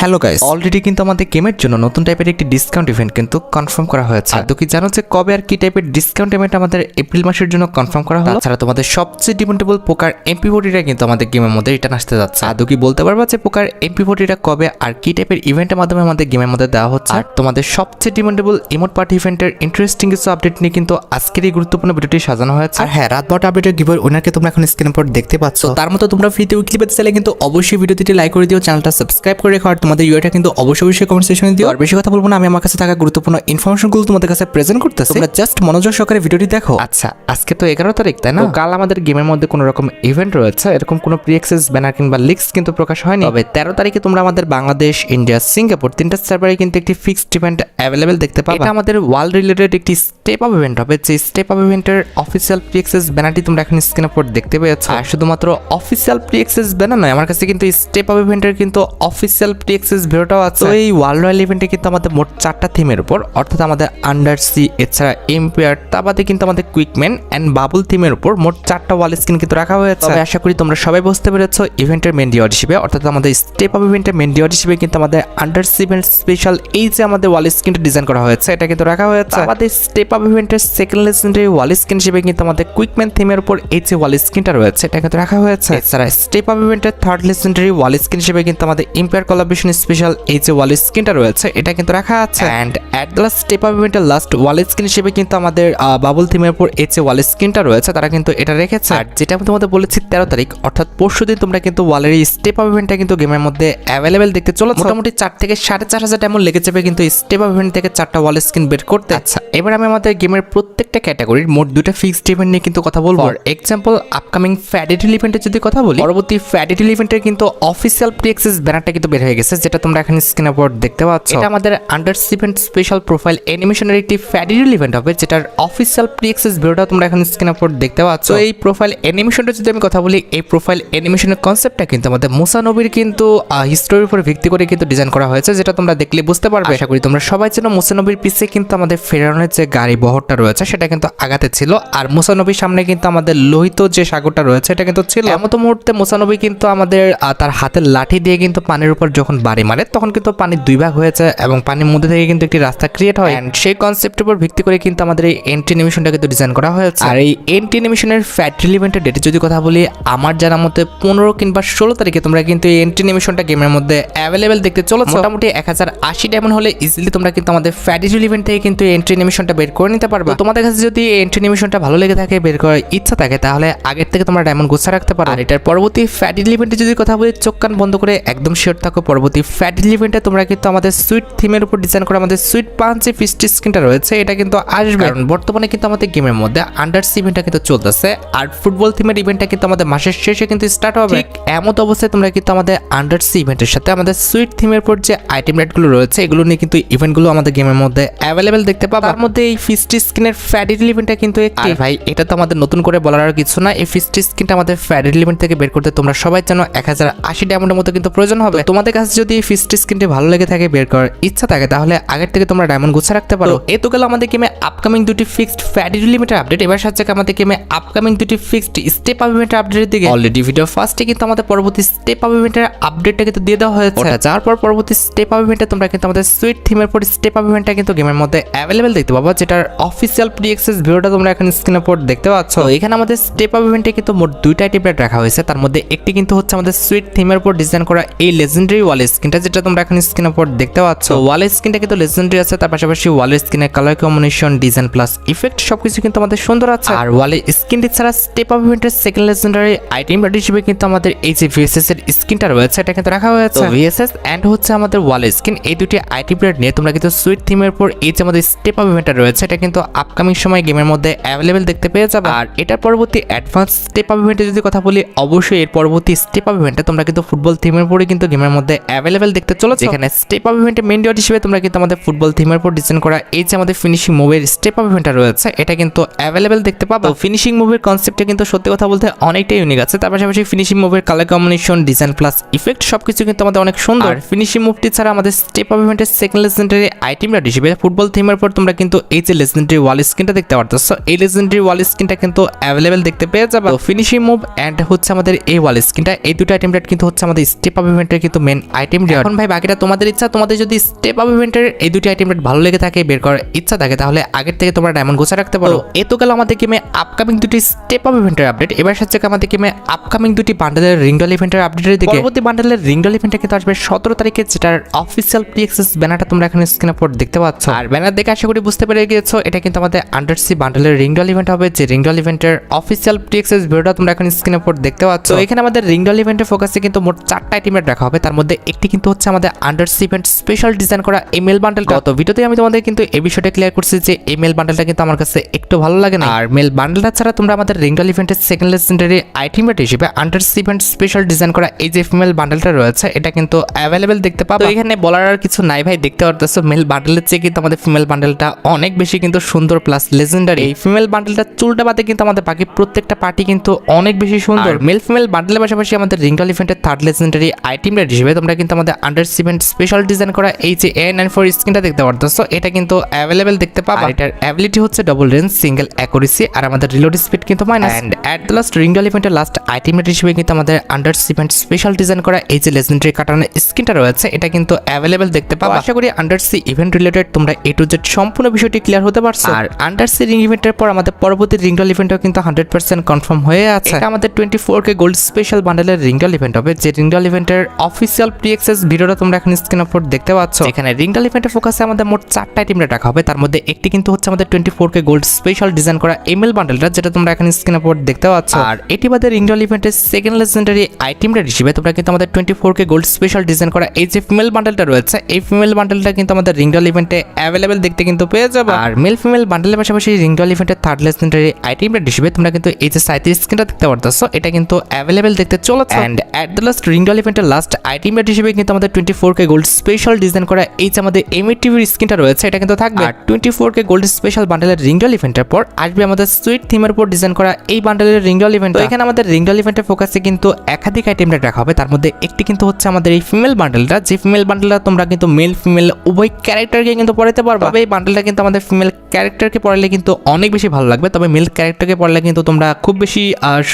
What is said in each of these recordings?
Hello guys, already কিন্তু আমাদের গেমের জন্য নতুন টাইপের একটি ডিসকাউন্ট ইভেন্ট কিন্তু কনফার্ম করা হয়েছে। আর তো কি জানো যে কবে আর কি টাইপের ডিসকাউন্ট ইভেন্ট আমাদের এপ্রিল মাসের জন্য কনফার্ম করা হলো। তাছাড়া তোমাদের সবচেয়ে ডিমান্ডেবল পোকার MP40টা কিন্তু আমাদের গেমের মধ্যে রিটার্ন আসতে যাচ্ছে। আর তো কি বলতে পারবা যে পোকার MP40টা কবে আর কি টাইপের ইভেন্টের মাধ্যমে আমাদের গেমের মধ্যে দেওয়া হচ্ছে। আর তোমাদের সবচেয়ে ডিমান্ডেবল ইমোট পার্টি ইভেন্টের ইন্টারেস্টিং কিছু আপডেট নিয়ে কিন্তু আজকের এই গুরুত্বপূর্ণ ভিডিওটি সাজানো হয়েছে। আর হ্যাঁ, রাত 12টা আপডেটের গিভওয়ে উইনারকে তোমরা এখন স্ক্রিনের উপর দেখতে পাচ্ছ। তার মতো তোমরা ফ্রিতে উইকলি পেতে চাইলে কিন্তু অবশ্যই ভিডিওটি লাইক করে দিও, চ্যানেলটা সাবস্ক্রাইব করে রেখো। আর তোমাদের ইউআইটা কিন্তু অবশ্যই কমেন্ট সেকশনে দিও। আর বেশি কথা বলবো না, আমি আমার কাছে থাকা গুরুত্বপূর্ণ ইনফরমেশনগুলো তোমাদের কাছে প্রেজেন্ট করতেছি, তোমরা জাস্ট মনোযোগ সহকারে ভিডিওটি দেখো। আচ্ছা, আজকে তো 11 তারিখ, তাই না? কাল আমাদের গেমের মধ্যে কোনো রকম ইভেন্ট রয়েছে, এরকম কোনো প্রি অ্যাক্সেস ব্যানার কিংবা লিক্স কিন্তু প্রকাশ হয়নি। তবে 13 তারিখে তোমরা আমাদের বাংলাদেশ, ইন্ডিয়া, সিঙ্গাপুর তিনটা সার্ভারে কিন্তু একটি ফিক্সড ইভেন্ট অ্যাভেলেবেল দেখতে পাবে। এটা আমাদের ওয়ার্ল্ড রিলেটেড একটি স্টেপ আপ ইভেন্ট হবে। যে স্টেপ আপ ইভেন্টের অফিসিয়াল প্রি অ্যাক্সেস ব্যানারটি তোমরা এখন স্ক্রিনের উপর দেখতে পেয়েছো। আর শুধুমাত্র অফিসিয়াল প্রি অ্যাক্সেস ব্যানার নয়, আমার কাছে কিন্তু স্টেপ আপ ইভেন্টের কিন্তু অফিসিয়াল প্রি অ্যাক্সেস ভিডিওটাও আছে। তো এই ওয়ার্ল্ড রয়্যাল ইভেন্টে কিন্তু আমাদের মোট 4টা থিমের উপর, অর্থাৎ আমাদের আন্ডার সি, এছাড়া এম্পায়ার, তার বাদে কিন্তু আমাদের কুইকম্যান এন্ড বাবল থিমের উপর মোট 4টা ওয়াল স্ক্রিন কিন্তু রাখা হয়েছে। তবে আশা করি তোমরা সবাই বুঝতে পেরেছো ইভেন্টের মেন ডিওয়ার হিসেবে, অর্থাৎ আমাদের স্টেপ আপ ইভেন্টের মেন ডিওয়ার হিসেবে কিন্তু আমাদের আন্ডার সি ইভেন্ট স্পেশাল এই যে আমাদের ওয়াল স্ক্রিনটা ডিজাইন করা হয়েছে, এটা কিন্তু রাখা হয়েছে। আমাদের স্টেপ আপ ইভেন্টের সেকেন্ড লেজেন্ডারি ওয়াল স্ক্রিন হিসেবে কিন্তু আমাদের কুইকম্যান থিমের উপর এই যে ওয়াল স্ক্রিনটা রয়েছে, এটা কিন্তু রাখা হয়েছে। এছাড়া স্টেপ আপ ইভেন্টের থার্ড লেজেন্ডারি ওয়াল স্ক্রিন হিসেবে কিন্তু আমাদের এম্পায়ার কোলাবরেশন স্পেশাল এই যে ওয়াল স্ক্রিনটা রয়েছে, এটা কিন্তু রাখা আছে। And at the last step up ইভেন্টের লাস্ট ওয়াল স্ক্রিন হিসেবে কিন্তু আমাদের বাবল থিমের উপর এই যে ওয়াল স্ক্রিনটা রয়েছে, তারা কিন্তু এটা রেখেছে। আর যেটা আমি তোমাদের বলেছি 13 তারিখ অর্থাৎ পরশুদিন তোমরা কিন্তু ওয়ালের এই স্টেপ আপ ইভেন্টটা কিন্তু গেমের মধ্যে অ্যাভেলেবেল দেখতে চলেছে। মোটামুটি 4 থেকে 4,500 এমন লেগে যাবে কিন্তু স্টেপ আপ ইভেন্ট থেকে 4টা ওয়াল স্ক্রিন বের করতে। আচ্ছা, এবার আমি আমাদের গেমের প্রত্যেকটা ক্যাটাগরির মোট 2টা ফিক্সড ইভেন্ট নিয়ে কিন্তু কথা বলবো। এক্সাম্পল আপকামিং ফ্যাডিটিল ইভেন্টের যদি কথা বলি, পরবর্তী ফ্যাডিটিল ইভেন্টের কিন্তু অফিসিয়াল প্রি অ্যাক্সেস ব্যানারটা কিন্তু বের হয়ে গেছে, যেটা তোমরা এখন স্ক্রিনের উপর দেখতে পাচ্ছ। এটা আমাদের under sea event special profile অ্যানিমেশনের একটি ফ্যাডিটিল ইভেন্ট হবে, যেটার অফিসিয়াল প্রি অ্যাক্সেস ভিডিওটা তোমরা এখন স্ক্রিনের উপর দেখতে পাচ্ছ। এই প্রোফাইল অ্যানিমেশনটা যদি আমি কথা বলি, এই প্রোফাইল অ্যানিমেশনের কনসেপ্টটা কিন্তু আমাদের মুসা নবীর কিন্তু হিস্টোরির উপর ভিত্তি করে কিন্তু ডিজাইন করা হয়েছে, যেটা তোমরা দেখলে বুঝতে পারবে। আশা করি তোমরা সবাই জানো মুসা নবীর পিছে কিন্তু আমাদের ফেরাউনের যে গাড়ি বহরটা রয়েছে সেটা কিন্তু আগাতে ছিল, আর মুসা নবীর সামনে কিন্তু আমাদের লোহিত যে সাগরটা রয়েছে এটা কিন্তু ছিল। এমন মুহূর্তে মুসা নবী কিন্তু আমাদের তার হাতের লাঠি দিয়ে কিন্তু পানির উপর যখন বাড়ি মারে, তখন কিন্তু পানি দুই ভাগ হয়েছে এবং পানির মধ্যে থেকে কিন্তু একটি রাস্তা ক্রিয়েট হয়। এন্ড সেই কনসেপ্টের উপর ভিত্তি করে কিন্তু আমাদের এই এন্ট্রি অ্যানিমেশনটা কিন্তু ডিজাইন করা হয়েছে। আর এই এন্ট্রি অ্যানিমেশনের ফ্যাডিটিল ইভেন্টের ডেটে যদি কথা বলি, আমার জানার মতে 15 কিংবা 16 তারিখে তোমরা কিন্তু এই এন্ট্রি অ্যানিমেশনটা গেমের মধ্যে অ্যাভেলেবেল দেখতে চলেছে। মোটামুটি 1080 ডায়মন্ড হলে ইজিলি তোমরা কিন্তু আমাদের ফ্যাডিটিল ইভেন্ট থেকে কিন্তু এই এন্ট্রি অ্যানিমেশনটা বের করে নিতে পারবে। তোমাদের কাছে যদি এই এন্ট্রি অ্যানিমেশনটা ভালো লেগে থাকে, বের করার ইচ্ছা থাকে, তাহলে আগের থেকে তোমরা ডায়মন্ড গুছা রাখতে পারো। আর এটার পরবর্তী ফ্যাডিটিল ইভেন্টে যদি কথা বলি, চোখ কান বন্ধ করে একদম শিওর থাকো, পরবর্তী ফ্যাডিটিল ইভেন্টে তোমরা কিন্তু আমাদের সুইট থিমের উপর ডিজাইন করা আমাদের সুইট পাঞ্চ যে ফিস্টি স্ক্রিনটা রয়েছে, এটা কিন্তু আসবে। কারণ বর্তমানে কিন্তু আমাদের গেমের মধ্যে আন্ডার সি ইভেন্টটা কিন্তু চলতেছে, আর ফুটবল থিমের ইভেন্টটা কিন্তু আমাদের মাসের শেষে কিন্তু স্টার্ট হবে। ঠিক এমন অবস্থায় তোমরা কিন্তু আমাদের আন্ডার সি ইভেন্টের সাথে আমাদের সুইট থিমের উপর যে আইটেম রেটগুলো রয়েছে, এগুলো নিয়ে কিন্তু ইভেন্টগুলো আমাদের গেমের মধ্যে অ্যাভেলেবেল দেখতে পাবে। তার মধ্যে এই ফিস্টি স্ক্রিনের ফ্যাডিটিল ইভেন্টটা কিন্তু একটি, ভাই এটা তো আমাদের নতুন করে বলার আর কিছু না। এই ফিস্টি স্ক্রিনটা আমাদের ফ্যাডিটিল ইভেন্ট থেকে বের করতে তোমরা সবাই জানো 1080 ডায়মন্ডের মতো কিন্তু প্রয়োজন হবে। তোমাদের কাছে যদি এই ফিস্টি স্ক্রিনটি ভালো লেগে থাকে, বের করার ইচ্ছা থাকে, তাহলে আগের থেকে তোমরা ডায়মন্ড গুছা রাখতে পারো। এই তো গেল আমাদের গেমে আপকামিং দুটি ফিক্সড ফ্যাডিটিল ইভেন্টের আপডেট। এবার সাথে আমাদের গেমে আপকামিং দুটি ফিক্সড স্টেপ আপ ইভেন্টের আপডেটের দিকে। অলরেডি ভিডিও ফার্স্টে কিন্তু আমাদের পরবর্তী স্টেপ আপ ইভেন্টের আপডেটটা কিন্তু দিয়ে দেওয়া হয়েছে। যার পর পরবর্তী স্টেপ আপ ইভেন্টে তোমরা কিন্তু আমাদের সুইট থিমের পর স্টেপ আপ ইভেন্টটা কিন্তু গেমের মধ্যে অ্যাভেলেবেল দেখতে পাবো, যেটার অফিসিয়াল প্রি অ্যাক্সেস ভিডিওটা তোমরা এখন স্ক্রিনের উপর দেখতে পাচ্ছ। তো এখানে আমাদের স্টেপ আপ ইভেন্টে কিন্তু মোট 2টা আইটেম রেট রাখা হয়েছে, তার মধ্যে একটি কিন্তু হচ্ছে আমাদের সুইট থিমের উপর ডিজাইন করা এই লেজেন্ডারি ওয়াল স্ক্রিনটা, যেটা তোমরা এখন স্ক্রিনের উপর দেখতে পাচ্ছ। ওয়াল স্ক্রিনটা কিন্তু লেজেন্ডারি আছে, তার পাশাপাশি ওয়ালের স্ক্রিনের colour combination, design plus effect সবকিছু কিন্তু আমাদের সুন্দর আছে। আর ওয়ালের স্ক্রিনটি ছাড়া স্টেপ আপ ইভেন্টের সেকেন্ড লেজেন্ডারি আইটেম রেট হিসেবে কিন্তু আমাদের এই যে ভিএসএস এর স্ক্রিনটা রয়েছে, এটা কিন্তু রাখা হয়েছে। ভিএসএস এন্ড হচ্ছে আমাদের ওয়াল স্ক্রিন, এই দুটি আইটেম রেট নিয়ে তোমরা কিন্তু সুইট থিমের উপর এই যে আমাদের স্টেপ আপ ইভেন্টটা রয়েছে, এটা কিন্তু আপকামিং সময় গেমের মধ্যে অ্যাভেলেবেল দেখতে পেয়ে যাবে। আর এটার পরবর্তী অ্যাডভান্স স্টেপ আপ ইভেন্টে যদি কথা বলি, অবশ্যই এর পরবর্তী স্টেপ আপ ইভেন্টে তোমরা কিন্তু ফুটবল থিমের উপরে কিন্তু গেমের মধ্যে অ্যাভেলেবেল দেখতে চলেছে। এখানে স্টেপ আপ ইভেন্টের মেইন ডিওয়ার হিসেবে তোমরা কিন্তু আমাদের ফুটবল থিমের উপর ডিজাইন করা এই যে আমাদের ফিনিশিং মুভের স্টেপ আপ ইভেন্টটা রয়েছে, এটা কিন্তু অ্যাভেলেবেল দেখতে পাবো। ফিনিশিং মুভের কনসেপ্টটা কিন্তু সত্যি কথা বলতে অনেকটাই ইউনিক আছে, তার পাশাপাশি ফিনিশিং মুভের colour combination, design plus effect সবকিছু কিন্তু আমাদের অনেক সুন্দর। ফিনিশিং মুভটি ছাড়া আমাদের স্টেপ আপ ইভেন্টের সেকেন্ড লেজেন্ডারি আইটেম রেট হিসেবে ফুটবল থিমের উপর তোমরা কিন্তু এই যে লেজেন্ডারি ওয়াল স্ক্রিনটা দেখতে পারতেছো, এই লেজেন্ডারি ওয়াল স্ক্রিনটা কিন্তু অ্যাভেলেবেল দেখতে পেয়ে যাবে। ফিনিশিং মুভ এন্ড হচ্ছে আমাদের এই ওয়াল স্ক্রিনটা, এই দুটো আইটেম রেট কিন্তু হচ্ছে আমাদের স্টেপ আপ ইভেন্টের কিন্তু মেন আইটেম আইটেম রেয়ার। এখন ভাই বাকিটা তোমাদের ইচ্ছা, তোমাদের যদি স্টেপ আপ ইভেন্টের এই দুটি আইটেম রেট ভালো লেগে থাকে, বের করার ইচ্ছা থাকে, তাহলে আগের থেকে তোমরা ডায়মন্ড গোছা রাখতে পারো। এ তো গেল আমাদের গেমে আপকামিং দুটি স্টেপ আপ ইভেন্টের আপডেট। এবার সাথে আমাদের গেমে আপকামিং দুটি বান্ডেলের রিংডল ইভেন্টের আপডেটের দিকে। পরবর্তী বান্ডেলের রিংডল ইভেন্টটা কিন্তু আসবে 17 তারিখে, যেটার অফিসিয়াল প্রি অ্যাক্সেস ব্যানারটা তোমরা এখানে স্ক্রিনে পর দেখতে পাচ্ছ। আর ব্যানার দেখে আশা করি বুঝতে পেরে গিয়েছো এটা কিন্তু আমাদের আন্ডারসি বান্ডেলের রিংডল ইভেন্ট হবে, যে রিংডল ইভেন্টের অফিসিয়াল প্রি অ্যাক্সেস ভিডিওটা তোমরা এখানে স্ক্রিনে পর দেখতে পাচ্ছ। তো এখানে আমাদের রিংডল ইভেন্টের ফোকাসে কিন্তু মোট 4টা আইটেম রাখা হবে, তার মধ্যে একটি কিন্তু হচ্ছে আমাদের আন্ডারসি ইভেন্ট স্পেশাল ডিজাইন করা এমএল বান্ডেলটা। তো ভিডিওতে আমি তোমাদের কিন্তু এই বিষয়টা ক্লিয়ার করছি যে এমএল বান্ডেলটা কিন্তু আমার কাছে একটু ভালো লাগে না। আর মেল বান্ডেলটা ছাড়া তোমরা আমাদের রিংডল ইভেন্টের সেকেন্ড লেজেন্ডারি আইটেম রেট হিসেবে আন্ডারসি ইভেন্ট স্পেশাল ডিজাইন করা এই যে ফিমেল বান্ডেলটা রয়েছে এটা কিন্তু অ্যাভেলেবেল দেখতে পাবো। তো এখানে বলার আর কিছু নাই ভাই, দেখতে পারতেছো মেল বান্ডেলের চেয়ে কিন্তু আমাদের ফিমেল বান্ডেলটা অনেক বেশি কিন্তু সুন্দর প্লাস লেজেন্ডারি। এই ফিমেল বান্ডেলটা চুলটা বাদে কিন্তু আমাদের বাকি প্রত্যেকটা পার্টি কিন্তু অনেক বেশি সুন্দর। মেল ফিমেল বান্ডেলের পাশাপাশি আমাদের রিংডল ইভেন্টের থার্ড লেজেন্ডারি আইটেম রেট হিসেবে তোমরা কিন্তু আমাদের আন্ডারসি ইভেন্ট স্পেশাল ডিজাইন করা এই যে A94 স্কিনটা দেখতে পারতেছো এটা কিন্তু অ্যাভেলেবেল দেখতে পাবা। এটার অ্যাবিলিটি হচ্ছে ডাবল রেঞ্জ, সিঙ্গেল অ্যাকুরেসি, আর আমাদের রিলোড স্পিড কিন্তু minus. And at the last রিংডল ইভেন্টের লাস্ট আইটেম রেট হিসেবে কিন্তু আমাদের আন্ডারসি ইভেন্ট স্পেশাল ডিজাইন করা এই যে লেজেন্ডারি কাটানের স্কিনটা রয়েছে এটা কিন্তু অ্যাভেলেবেল দেখতে পাবা। আশা করি আন্ডারসি ইভেন্ট রিলেটেড তোমরা A to Z সম্পূর্ণ বিষয়টি ক্লিয়ার হতে পারছো। আর আন্ডারসি রিং ইভেন্টের পর আমাদের পরবর্তী রিংডল ইভেন্টও কিন্তু 100% কনফার্ম হয়ে আছে। এটা আমাদের 24K গোল্ড স্পেশাল বান্ডেলের রিংডল ইভেন্ট হবে, যে রিংডল ইভেন্টের অফিসিয়াল প্রি অ্যাক্সেস ভিডিওটা তোমরা এখন স্ক্রিন অফ দেখতে পাচ্ছ। এখানে রিংডল ইভেন্টের ফোকাসে আমাদের মোট 4টা আইটেম রাখা হবে, তার মধ্যে একটি কিন্তু হচ্ছে আমাদের 24K গোল্ড স্পেশাল ডিজাইন করা এমএল বান্ডেলটা, যেটা তোমরা এখন স্ক্রিন অফ দেখতে পাচ্ছ। আর এটি বাদে রিংডল ইভেন্টের সেকেন্ড লেজেন্ডারি আইটেম রেট হিসেবে তোমরা কিন্তু আমাদের 24K গোল্ড স্পেশাল ডিজাইন করা এই যে ফিমেল বান্ডেলটা রয়েছে এই ফিমেল বান্ডেলটা কিন্তু আমাদের রিংডল ইভেন্টে অ্যাভেলেবেল দেখতে কিন্তু পেয়ে যাবে। আর মেল ফিমেল বান্ডেলের পাশাপাশি রিংডল ইভেন্টের থার্ড লেজেন্ডারি আইটেম রেট হিসেবে তোমরা কিন্তু এই যে 37 স্ক্রিনটা দেখতে পারতেছো এটা কিন্তু অ্যাভেলেবেল দেখতে চলেছে। এন্ড এট দ্য লাস্ট রিংডল ইভেন্টের লাস্ট আইটেম রেট হিসেবে কিন্তু আমাদের 24K গোল্ড স্পেশাল ডিজাইন করা এই যে আমাদের এমএটিভির স্ক্রিনটা রয়েছে এটা কিন্তু থাকবে। আর 24K গোল্ড স্পেশাল বান্ডেলের রিংডল ইভেন্টের পর আসবে আমাদের সুইট থিমের উপর ডিজাইন করা এই বান্ডেলের রিংডল ইভেন্ট। তো এখানে আমাদের রিংডল ইভেন্টের ফোকাসে কিন্তু একাধিক আইটেম রেট রাখা হবে, তার মধ্যে একটি কিন্তু হচ্ছে আমাদের এই ফিমেল বান্ডেলটা, যে ফিমেল বান্ডেলটা তোমরা কিন্তু মেল ফিমেল উভয় ক্যারেক্টারকে কিন্তু পড়াতে পারবে। তবে এই বান্ডেলটা কিন্তু আমাদের ফিমেল ক্যারেক্টারকে পড়ালে কিন্তু অনেক বেশি ভালো লাগবে, তবে মেল ক্যারেক্টারকে পড়লে কিন্তু তোমরা খুব বেশি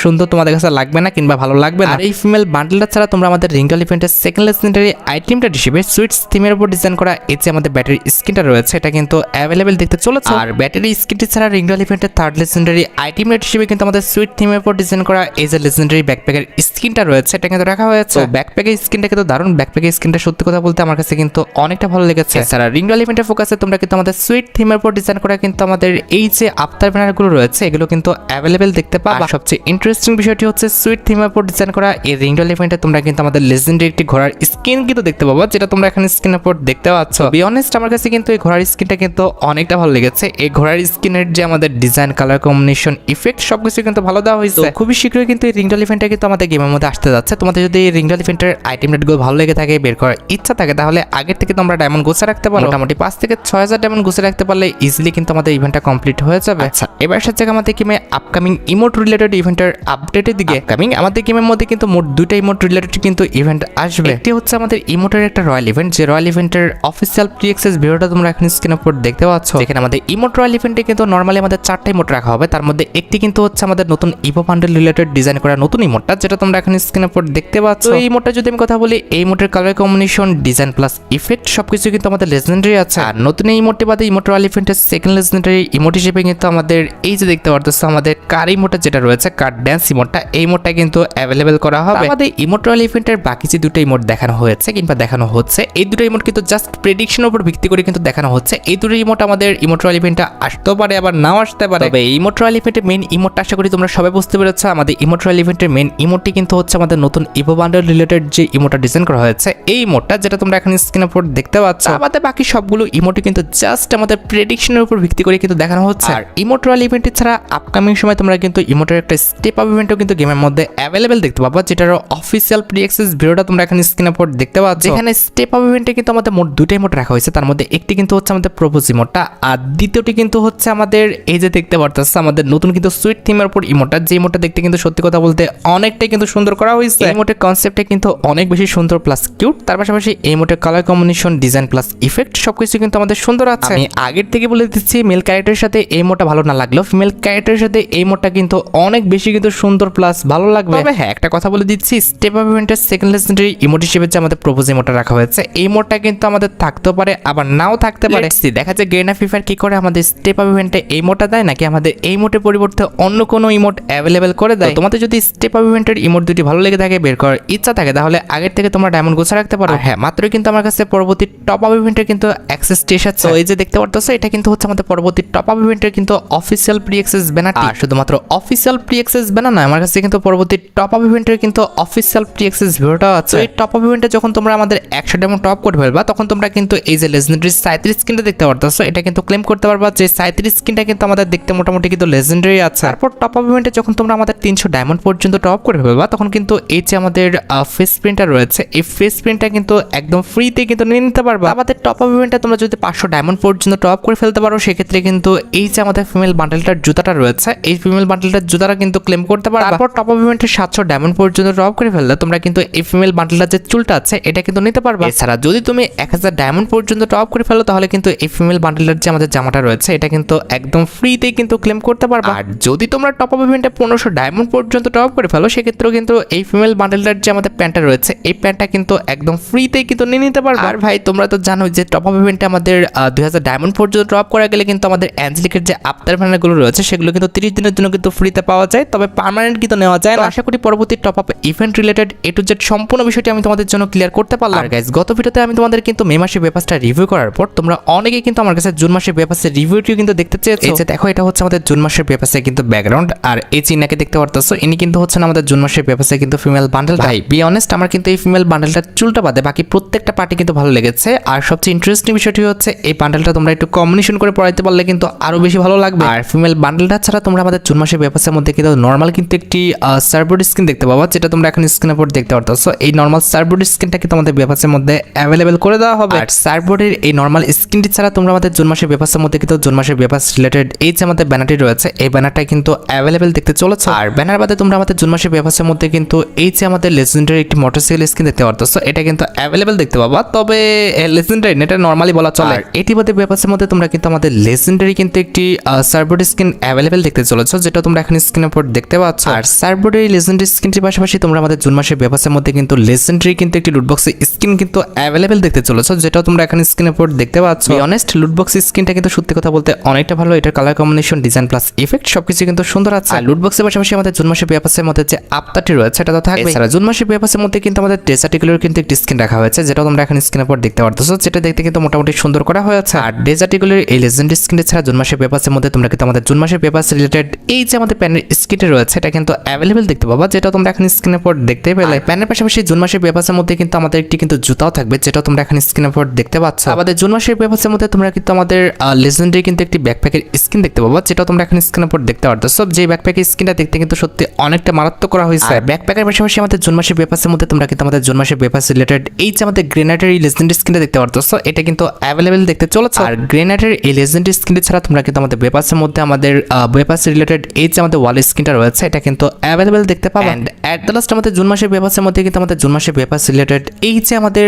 সুন্দর তোমাদের কাছে লাগবে না কিংবা ভালো লাগবে না। আর এই ফিমেল বান্ডেলটা ছাড়া তোমরা আমাদের রিংডল ইভেন্টের সেকেন্ড লেজেন্ডারি আইটেমটা হিসেবে সুইটস থিমের উপর ডিজাইন করা এই যে আমাদের ব্যাটারি স্কিনটা রয়েছে এটা কিন্তু অ্যাভেলেবেল দেখতে চলেছে। আর ব্যাটারি স্কিনটি ছাড়া রিংডল ইভেন্টের থার্ড লেজেন্ডারি আইটেম রেট হিসেবে কিন্তু আমাদের সুইট থিমের উপর ডিজাইন করা এই যে লেজেন্ডারি ব্যাকপ্যাকের স্কিনটা রয়েছে এটা কিন্তু রাখা হয়েছে। ব্যাকপ্যাকের স্কিনটা কিন্তু দারুণ, ব্যাকপ্যাকের স্কিনটা সত্যি কথা বলতে আমার কাছে কিন্তু অনেকটা ভালো লেগেছে। এছাড়া রিংডল ইভেন্টের ফোকাসে তোমরা কিন্তু আমাদের সুইট থিমের উপর ডিজাইন করা কিন্তু আমাদের এই যে আফতার ব্যানারগুলো রয়েছে এগুলো কিন্তু অ্যাভেলেবেল দেখতে পাবা। সবচেয়ে ইন্টারেস্টিং বিষয়টি হচ্ছে সুইট থিমের উপর ডিজাইন করা এই রিংডল ইভেন্টে তোমরা কিন্তু আমাদের লেজেন্ডারি একটি ঘোড়ার স্কিন কিন্তু দেখতে পাবো, যেটা তোমরা এখানে স্ক্রিনের উপর দেখতে পাচ্ছ। বি অনেস্ট আমার কাছে কিন্তু এই ঘোড়ার স্কিনটা কিন্তু অনেকটা ভালো লেগেছে। এই ঘোড়ার স্কিনের যে আমাদের ডিজাইন, কালার কম্বিনেশন, ইফেক্ট সবকিছু কিন্তু ভালো দেওয়া হয়েছে। খুবই শীঘ্রই কিন্তু এই রিংডল ইভেন্টটা কিন্তু আমাদের গেমের মধ্যে আসতে যাচ্ছে। তোমাদের যদি এই রিংডল ইভেন্টের আইটেম রেটগুলো ভালো লেগে থাকে, বের করার ইচ্ছা থাকে, তাহলে আগের থেকে তোমরা ডায়মন্ড গোছা রাখতে পারো। মোটামুটি 5 থেকে 6000 ডায়মন্ড গোছা রাখতে পারলে ইজিলি কিন্তু আমাদের ইভেন্টটা কমপ্লিট হয়ে যাবে। আচ্ছা, এবার সাথে আমাদের গেমে আপকামিং ইমোট রিলেটেড ইভেন্টের আপডেটের দিকে। আপকামিং আমাদের গেমের মধ্যে কিন্তু মোট দুইটা ইমোট রিলেটেড কিন্তু ইভেন্ট আসবে। একটি হচ্ছে আমাদের ইমোটের একটা রয়্যাল ইভেন্ট, যে রয়্যাল ইভেন্টের অফিসিয়াল প্রি অ্যাক্সেস ভিডিওটা তোমরা এখন স্ক্রিনের উপর দেখতে পাচ্ছ। যেখানে আমাদের ইমোট রয়্যাল ইভেন্টে কিন্তু নরমালি আমাদের 4টা ইমোট রাখা হবে, তার মধ্যে একটি কিন্তু হচ্ছে আমাদের নতুন ইভো বান্ডেল রিলেটেড ডিজাইন করা নতুন ইমোটটা, যেটা তোমরা এখন স্ক্রিনের উপর দেখতে পাচ্ছ। এই ইমোটটা যদি আমি কথা বলি, এই ইমোটের colour combination, design plus effect সবকিছু কিন্তু আমাদের লেজেন্ডারি আছে। আর নতুন এই ইমোটটি বাদে ইমোট রয়্যাল ইভেন্টের সেকেন্ড লেজেন্ডারি ইমোট হিসেবে কিন্তু আমাদের এই যে দেখতে পারতেছো আমাদের কার ইমোটটা যেটা রয়েছে, কার ড্যান্স ইমোটটা, এই ইমোটটা কিন্তু অ্যাভেলেবেল করা হবে। আমাদের ইমোট রয়্যাল ইভেন্টের বাকি যে দুটো ইমোট দেখানো হয়েছে কিংবা দেখানো হচ্ছে, এই দুটো ইমোট কিন্তু জাস্ট প্রেডিকশনের উপর ভিত্তি করে কিন্তু দেখানো হচ্ছে। এই দুটো ইমোট আমাদের ইমোট রয়্যাল ইভেন্টটা আসতেও পারে, আবার নাও আসতে পারে। তবে এই ইমোট রয়্যাল ইভেন্টের মেইন ইমোটটা আশা করি তোমরা সবাই বুঝতে পেরেছো। আমাদের ইমোট রয়্যাল ইভেন্টের মেইন ইমোটটি কিন্তু হচ্ছে আমাদের নতুন ইভো বান্ডেল রিলেটেড যে ইমোটটা ডিজাইন করা হয়েছে, এই ইমোটটা যেটা তোমরা এখন স্ক্রিনের উপর দেখতে পাচ্ছ। আমাদের বাকি সবগুলো ইমোটই কিন্তু জাস্ট আমাদের প্রেডিকশনের উপর ভিত্তি করে কিন্তু দেখানো হচ্ছে। আর ইমোট রয়্যাল ইভেন্ট ছাড়া আপকামিং সময় তোমরা কিন্তু ইমোটের একটা স্টেপ আপ ইভেন্টও কিন্তু গেমের মধ্যে অ্যাভেলেবেল দেখতে পাবো, যেটার অফিসিয়াল প্রি অ্যাক্সেস ভিডিওটা তোমরা এখন স্ক্রিনের উপর দেখতে পাচ্ছ। এখানে স্টেপ আপ ইভেন্টে কিন্তু আমাদের মোট দুটো ইমোট রাখা হয়েছে, তার মধ্যে একটি কিন্তু হচ্ছে আমাদের প্রপোজ ইমোটটা, আর দ্বিতীয়টি কিন্তু হচ্ছে আমাদের এই যে দেখতে পারতেছে আমাদের নতুন কিন্তু সুইট থিমের উপর ইমোটটা, যে ইমোটটা দেখতে কিন্তু সত্যি কথা বলতে অনেকটাই কিন্তু সুন্দর করা হয়েছে। এই ইমোটের কনসেপ্টটা কিন্তু অনেক বেশি সুন্দর প্লাস কিউট। তার পাশাপাশি এই ইমোটের colour combination, design plus effect সবকিছু কিন্তু আমাদের সুন্দর আছে। আমি আগের থেকে বলে দিচ্ছি, মেল ক্যারেক্টারের সাথে এই ইমোটটা ভালো না লাগলেও ফিমেল ক্যারেক্টারের সাথে এই ইমোটটা কিন্তু অনেক বেশি কিন্তু সুন্দর প্লাস ভালো লাগবে। তবে হ্যাঁ, একটা কথা বলে দিচ্ছি, স্টেপ আপ ইভেন্টের সেকেন্ড লেজেন্ডারি ইমোট হিসেবে হিসেবে যে আমাদের প্রপোজ ইমোটটা রাখা হয়েছে, এই ইমোটটা কিন্তু আমাদের থাকতেও পারে আবার নাও থাকতে পারে। দেখা যায় গেরিনা ফ্রি ফায়ার কি করে আমাদের স্টেপ আপ ইভেন্টে এই ইমোটটা দেয় নাকি আমাদের এই ইমোটের পরিবর্তে অন্য কোনো ইমোট অ্যাভেলেবেল করে দেয়। তোমাদের যদি স্টেপ আপ ইভেন্টের ইমোট দুটি ভালো লেগে থাকে, বের করার ইচ্ছা থাকে, তাহলে আগের থেকে তোমরা ডায়মন্ড গোছা রাখতে পারো। হ্যাঁ, মাত্রই কিন্তু আমার কাছে পরবর্তী টপ আপ ইভেন্টের কিন্তু অ্যাক্সেস এসেছে। তো এই যে দেখতে পারতেছো, এটা কিন্তু হচ্ছে আমাদের পরবর্তী টপ আপ ইভেন্টের কিন্তু অফিসিয়াল প্রি অ্যাক্সেস ব্যানারটি। আর শুধুমাত্র অফিসিয়াল প্রি অ্যাক্সেস ব্যানার নয়, আমার কাছে কিন্তু পরবর্তী টপ আপ ইভেন্টের কিন্তু অফিসিয়াল প্রি অ্যাক্সেস ভিডিওটা আছে। এই টপ আপ ইভেন্টে যখন তোমরা আমাদের 100 ডায়মন্ড টপ করে ফেলবা, তখন তোমরা কিন্তু এই যে লেজেন্ডারি 37 স্কিনটা দেখতে পারতেছো, এটা কিন্তু ক্লেম করতে পারবা যে 37 স্কিনটা কিন্তু আমাদের দেখতে মোটামুটি কিন্তু লেজেন্ডারি আছে। তারপর টপ আপ ইভেন্টে যখন তোমরা আমাদের 300 ডায়মন্ড পর্যন্ত টপ করে ফেলবা, তখন কিন্তু এই যে আমাদের ফেস প্রিন্টার রয়েছে, এই ফেস প্রিন্টটা কিন্তু একদম ফ্রিতে কিন্তু নিয়ে নিতে পারবা। আমাদের টপ আপ ইভেন্টে তোমরা যদি 500 ডায়মন্ড পর্যন্ত টপ করে ফেলতে পারো, সেক্ষেত্রে কিন্তু এই যে আমাদের ফিমেল বান্ডেলটার জুতাটা রয়েছে, এই ফিমেল বান্ডেলটার জুতাটা কিন্তু ক্লেম করতে পারবা। তারপর টপ আপ ইভেন্টে 700 ডায়মন্ড পর্যন্ত টপ করে ফেললে তোমরা কিন্তু এই ফিমেল বান্ডেলটার যে চুলটা আছে এটা কিন্তু নিতে পারবা। এছাড়া যদি তুমি 1000 ডায়মন্ড পর্যন্ত টপ করে ফেলো, তাহলে কিন্তু এই ফিমেল বান্ডেলটার যে আমাদের জামাটা রয়েছে এটা কিন্তু একদম ফ্রিতে কিন্তু ক্লেম করতে পারবা। আর যদি তোমরা টপ আপ ইভেন্টে 1500 ডায়মন্ড পর্যন্ত টপ করে ফেলো, সেক্ষেত্রেও কিন্তু এই ফিমেল বান্ডেলটার যে আমাদের প্যান্টটা রয়েছে, এই প্যান্টটা কিন্তু একদম ফ্রিতে কিন্তু নিয়ে নিতে পারবা। আর ভাই তোমরা তো জানো যে টপ আপ ইভেন্টে আমাদের 2000 ডায়মন্ড পর্যন্ত টপ করা গেলে কিন্তু আমাদের অ্যাঞ্জেলিকের যে আফটার ব্যানারগুলো রয়েছে সেগুলো কিন্তু 30 দিনের জন্য কিন্তু ফ্রিতে পাওয়া যায়, তবে পার্মানেন্ট কিন্তু নেওয়া যায় না। আশা করি পরবর্তী top up event related A to Z সম্পূর্ণ বিষয়টি আমি তোমাদের জন্য ক্লিয়ার করতে পারলাম। আর গাইস, গত ভিডিওতে আমি তোমাদের কিন্তু মে মাসের পেপারসটা রিভিউ করার পর তোমরা অনেকেই কিন্তু আমার কাছে জুন মাসের পেপারসের রিভিউটিও কিন্তু দেখতে চেয়েছো। এই যে দেখো, এটা হচ্ছে আমাদের জুন মাসের পেপারসের কিন্তু ব্যাকগ্রাউন্ড, আর এই চিহ্নকে দেখতে পারতেছো, ইনি কিন্তু হচ্ছেন আমাদের জুন মাসের পেপারসের কিন্তু ফিমেল বান্ডেল। ভাই বি অনেস্ট, আমার কিন্তু এই ফিমেল বান্ডেলটার চুলটা বাদে বাকি প্রত্যেকটা পার্টি কিন্তু ভালো লেগেছে। আর সবচেয়ে ইন্টারেস্টিং বিষয়টি হচ্ছে এই বান্ডেলটা তোমরা একটু কম্বিনেশন করে পড়াইতে পারলে কিন্তু আরো বেশি ভালো লাগবে। আর ফিমেল বান্ডেলটা ছাড়া তোমরা আমাদের জুন মাসের পেপারসের মধ্যে কিন্তু নর্মাল কিন্তু একটি সার্ভবোর্ড স্কিন দেখতে পাবা, যেটা তোমরা এখন স্ক্রিনের উপর দেখতে পারতেছো। এই নর্মাল সার্ভবোর্ড স্কিনটা কিন্তু আমাদের পেপারসের মধ্যে অ্যাভেলেবেল করে দেওয়া হবে। আর সার্ভবোর্ডের এই নর্মাল স্কিনটি ছাড়া তোমরা আমাদের জুন মাসের পেপারসের মধ্যে কিন্তু জুন মাসের পেপারস রিলেটেড এই যে আমাদের ব্যানারটি রয়েছে, এই ব্যানারটা কিন্তু অ্যাভেলেবেল দেখতে চলেছে। আর ব্যানার বাদে তোমরা আমাদের জুন মাসের পেপারসের মধ্যে কিন্তু এই যে আমাদের লেজেন্ডারি একটি মোটরসাইকেল স্কিন দেখতে পারতেছো, এটা কিন্তু অ্যাভেলেবেল দেখতে পাবা, তবে লেজেন্ডারি এটা নর্মালি বলা চলে। আর এটি বাদে পেপারসের মধ্যে তোমরা কিন্তু আমাদের লেজেন্ডারি কিন্তু একটি সার্ভবোর্ড স্কিন অ্যাভেলেবেল দেখতে চলেছো, যেটা তোমরা এখন স্ক্রিনের উপর দেখতে পাচ্ছ। আর সার্ভবোর্ডের লেজেন্ডারি স্কিনটির পাশাপাশি তোমরা আমাদের জুন মাসের পেপারসের মধ্যে কিন্তু লেজেন্ডারি কিন্তু একটি লুটবক্সের স্কিন কিন্তু অ্যাভেলেবেল দেখতে চলেছো, যেটা তোমরা এখন স্ক্রিনের উপর দেখতে পাচ্ছ। অনেস্ট লুটবক্স স্কিনটা কিন্তু সত্যি কথা বলতে অনেকটা ভালো, এটার colour combination, design plus effect সবকিছু কিন্তু সুন্দর আছে। আর লুটবক্সের পাশাপাশি আমাদের জুন মাসের পেপারসের মধ্যে যে আফটারটি রয়েছে এটা তো থাকবে। এছাড়া জুন মাসের পেপারসের মধ্যে কিন্তু আমাদের ডেজার্টিগুলোর কিন্তু একটি স্কিন রাখা হয়েছে, যেটা তোমরা এখন স্ক্রিনের উপর দেখতে পারতেছো, যেটা দেখতে কিন্তু মোটামুটি সুন্দর করা হয়েছে। আর ডেজার্টিগুলোর এই লেজেন্ডারি স্কিনটি ছাড়া জুন মাসের পেপারসের মধ্যে তোমরা কিন্তু আমাদের জুন মাসের পেপারস রিলেটেড এই যে আমাদের প্যানের স্কিনটি রয়েছে এটা কিন্তু অ্যাভেলেবেল দেখতে পাবা, যেটা তোমরা এখন স্ক্রিনের উপর দেখতেই পেলে। প্যানের পাশাপাশি জুন মাসের পেপারসের মধ্যে কিন্তু আমাদের একটি কিন্তু জুতাও থাকবে, যেটা তোমরা এখন স্ক্রিনের উপর দেখতে পাচ্ছ। আমাদের জুন মাসের পেপারসের মধ্যে তোমরা কিন্তু আমাদের লেজেন্ডারি কিন্তু একটি ব্যাকপ্যাকের স্কিন দেখতে পাবা, যেটা তোমরা এখন স্ক্রিনের উপর দেখতে পারতেছো। যে ব্যাকপ্যাকের স্কিনটা দেখতে কিন্তু সত্যি অনেকটা মারাত্মক করা হয়েছে। ব্যাকপ্যাকের পাশাপাশি আমাদের জুন মাসের পেপারসের মধ্যে তোমরা কিন্তু আমাদের জুন মাসের পেপারস রিলেটেড এই যে আমাদের গ্রেনেডের লেজেন্ডারি স্কিনটা দেখতে পারতেছো, এটা কিন্তু অ্যাভেলেবেল দেখতে চলেছে। আর গ্রেনেডের এই লেজেন্ডারি স্কিনটি ছাড়া তোমরা কিন্তু আমাদের পেপারসের মধ্যে আমাদের পেপারস রিলেটেড এই যে আমাদের ওয়াল স্কিনটা রয়েছে এটা কিন্তু অ্যাভেলেবেল দেখতে পাবা। এন্ড এট দ্য লাস্ট আমাদের জুন মাসের পেপারসের মধ্যে কিন্তু আমাদের জুন মাসের পেপারস রিলেটেড এই যে আমাদের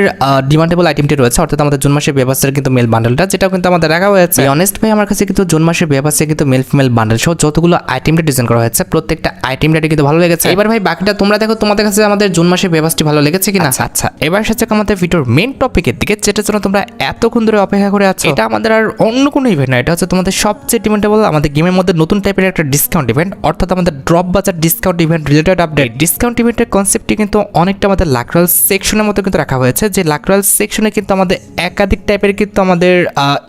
ডিমান্ডেবল আইটেমটি রয়েছে, অর্থাৎ আমাদের জুন মাসের পেপারসের কিন্তু মেল বান্ডেলটা, যেটা কিন্তু আমাদের রাখা হয়েছে। অনেস্ট ভাই, আমার কাছে কিন্তু জুন মাসের পেপারসে কিন্তু মেল ফিমেল বান্ডেল সহ যতগুলো আইটেমটা ডিজাইন করা হয়েছে প্রত্যেকটা আইটেমটা কিন্তু ভালো লেগেছে। এবার ভাই বাকিটা তোমরা দেখো তোমাদের কাছে আমাদের জুন মাসের পেপারসটি ভালো লেগেছে কিনা। আচ্ছা, এবার সাথে আমাদের ভিডিওর মেইন টপিকের দিকে, যেটার জন্য তোমরা এতক্ষণ ধরে অপেক্ষা করে আছো। এটা আমাদের আর অন্য কোনো ইভেন্ট না, এটা হচ্ছে তোমাদের সবচেয়ে ডিমান্ডেবল আমাদের গেমের মধ্যে নতুন টাইপের একটা ডিসকাউন্ট ইভেন্ট, অর্থাৎ আমাদের ড্রপ বাজার discount event related update. Discount ইভেন্টের কনসেপ্টটি কিন্তু অনেকটা আমাদের লাকরাল সেকশনের মতো কিন্তু রাখা হয়েছে, যে লাকরাল সেকশনে কিন্তু আমাদের একাধিক টাইপের কিন্তু আমাদের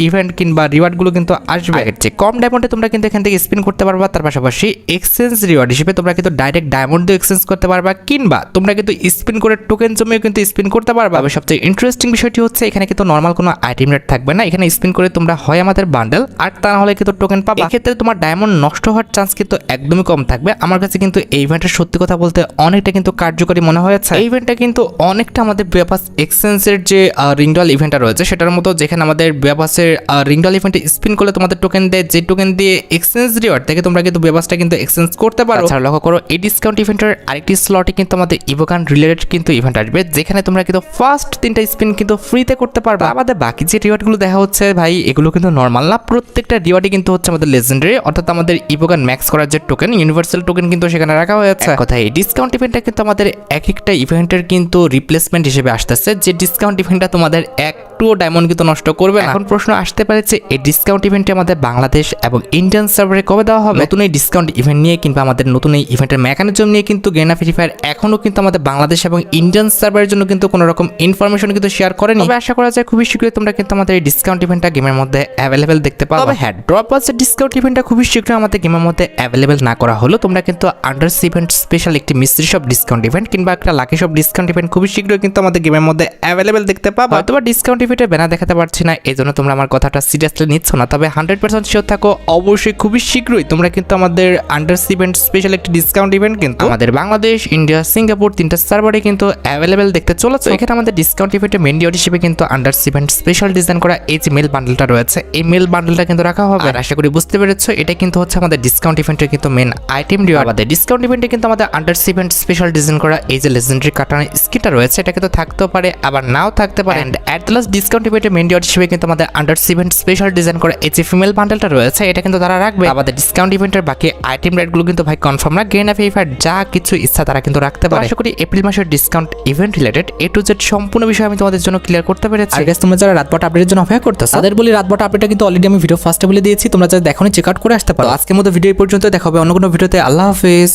ইভেন্ট কিংবা রিওয়ার্ডগুলো কিন্তু আসবে। যে কম ডায়মন্ডে তোমরা কিন্তু এখান থেকে স্পিন করতে পারবা, তার পাশাপাশি এক্সচেঞ্জ রিওয়ার্ড হিসেবে তোমরা কিন্তু ডাইরেক্ট ডায়মন্ড দিয়ে এক্সচেঞ্জ করতে পারবা, কিংবা তোমরা কিন্তু স্পিন করে টোকেন জমিয়ে কিন্তু স্পিন করতে পারবা। তবে সবচেয়ে ইন্টারেস্টিং বিষয়টি হচ্ছে এখানে কিন্তু নর্মাল কোনো আইটেম রেট থাকবে না, এখানে স্পিন করে তোমরা হয় আমাদের বান্ডেল আর তা না হলে কিন্তু টোকেন পাবা। এক্ষেত্রে তোমার ডায়মন্ড নষ্ট হওয়ার চান্স কিন্তু একদমই কম থাকবে। আমার কাছে কিন্তু এই ইভেন্টের সত্যি কথা বলতে অনেকটা কিন্তু কার্যকরী মনে হয়েছে। এই ইভেন্টটা কিন্তু অনেকটা আমাদের বেপাস এক্সচেঞ্জের যে রিংডল ইভেন্টটা রয়েছে সেটার মতো, যেখানে আমাদের বেপাসের রিংডল ইভেন্টে স্পিন করলে তোমাদের টোকেন দেয়, যে টোকেন দিয়ে এক্সচেঞ্জ রিওয়ার্ড থেকে তোমরা কিন্তু বেপাসটা কিন্তু এক্সচেঞ্জ করতে পারো। আচ্ছা, লক্ষ্য করো এই ডিসকাউন্ট ইভেন্টের আরেকটি স্লটে কিন্তু আমাদের ইভোগান রিলেটেড কিন্তু ইভেন্ট আসবে, যেখানে তোমরা কিন্তু ফার্স্ট 3টা স্পিন কিন্তু ফ্রিতে করতে পারবে। আমাদের বাকি যে রিওয়ার্ডগুলো দেখা হচ্ছে ভাই, এগুলো কিন্তু নর্মাল না, প্রত্যেকটা রিওয়ার্ডই কিন্তু হচ্ছে আমাদের লেজেন্ডারি, অর্থাৎ আমাদের ইভোগান ম্যাক্স করার যে টোকেন, ইউনিভার্সাল টোকেন কিন্তু সেখানে রাখা হয়েছে। কথা এই ডিসকাউন্ট ইভেন্টটা কিন্তু আমাদের এক একটা ইভেন্টের কিন্তু রিপ্লেসমেন্ট হিসেবে আসতেছে, যে ডিসকাউন্ট ইভেন্টটা তোমাদের একটুও ডায়মন্ড কিন্তু নষ্ট করবে না। এখন প্রশ্ন আসতে পারে যে এই ডিসকাউন্ট ইভেন্টটি আমাদের বাংলাদেশ এবং ইন্ডিয়ান সার্ভারে কবে দেওয়া হবে। নতুন এই ডিসকাউন্ট ইভেন্ট নিয়ে কিংবা আমাদের নতুন এই ইভেন্টের মেকানিজম নিয়ে কিন্তু গেনা ফ্রি ফায়ার এখনো কিন্তু আমাদের বাংলাদেশ এবং ইন্ডিয়ান সার্ভারের জন্য কিন্তু কোনো রকম ইনফরমেশন কিন্তু শেয়ার করেনি। তবে আশা করা যায় খুবই শীঘ্রই তোমরা কিন্তু আমাদের এই ডিসকাউন্ট ইভেন্টটা গেমের মধ্যে অ্যাভেলেবেল দেখতে পাবে। তবে হ্যাঁ, ড্রপ ওয়াচের ডিসকাউন্ট ইভেন্টটা খুবই শীঘ্রই আমাদের গেমের মধ্যে অ্যাভেলেবেল না করা হলো তোমরা কিন্তু আন্ডারস ইভেন্ট স্পেশাল একটি মিস্ট্রি শপ ডিসকাউন্ট ইভেন্ট কিংবা একটা লাকি শপ ডিসকাউন্ট ইভেন্ট খুবই শীঘ্রই কিন্তু আমাদের গেমের মধ্যে অ্যাভেলেবেল দেখতে পাবে। হয়তোবা ডিসকাউন্ট ইভেন্টের ব্যানার দেখাতে পারছি না, এই জন্য তোমরা আমার কথাটা সিরিয়াসলি নিচ্ছ না। তবে 100% শিওর থাকো, অবশ্যই খুবই শীঘ্রই তোমরা কিন্তু আমাদের আন্ডারস ইভেন্ট স্পেশাল একটি ডিসকাউন্ট ইভেন্ট কিন্তু আমাদের বাংলাদেশ, ইন্ডিয়া, সিঙ্গাপুর তিনটা সার্ভারে কিন্তু অ্যাভেলেবেল দেখতে চলেছে। এখানে আমাদের ডিসকাউন্ট ইভেন্টের মেন ডিওর হিসেবে কিন্তু আন্ডারস ইভেন্ট স্পেশাল ডিজাইন করা এই যে মেল বান্ডেলটা রয়েছে, এই মেল বান্ডেলটা কিন্তু রাখা হবে। আর আশা করি বুঝতে পেরেছো, এটা কিন্তু হচ্ছে আমাদের ডিসকাউন্ট ইভেন্টের কিন্তু মেন আইটেম ডিও। আমাদের ডিসকাউন্ট ইভেন্টে কিন্তু আমাদের আন্ডারস ইভেন্ট স্পেশাল ডিজাইন করা এই যে লেজেন্ডারি কাটার স্কিনটা রয়েছে, এটা কিন্তু থাকতেও পারে আবার নাও থাকতে পারে। And at the last discount ইভেন্টের মেন ডিওর হিসেবে কিন্তু আমাদের আন্ডারস ইভেন্ট স্পেশাল ডিজাইন করা এই যে ফিমেল বান্ডেলটা রয়েছে, এটা কিন্তু তারা রাখবে। আমাদের ডিসকাউন্ট ইভেন্টের বাকি আইটেম রেটগুলো কিন্তু ভাই কনফার্ম না, গেনা ফ্রি ফায়ার যা কিছু ইচ্ছা তারা কিন্তু রাখতে পারে। আশা করি এপ্রিল মাসের discount event related A to Z সম্পূর্ণ বিষয় আমি তোমাদের জন্য ক্লিয়ার করতে পেরেছি। আর গাইস, তোমরা যারা রাতবট আপডেটের জন্য অপেক্ষা করতেছো তাদের বলি রাতবট আপডেটটা কিন্তু অলরেডি আমি ভিডিও ফার্স্টে বলে দিয়েছি, তোমরা যারা দেখোনি চেক আউট করে আসতে পারো। আজকের মতো ভিডিও এই পর্যন্ত, দেখা হবে অন্য কোনো ভিডিওতে। আল্লাহ হাফেজ।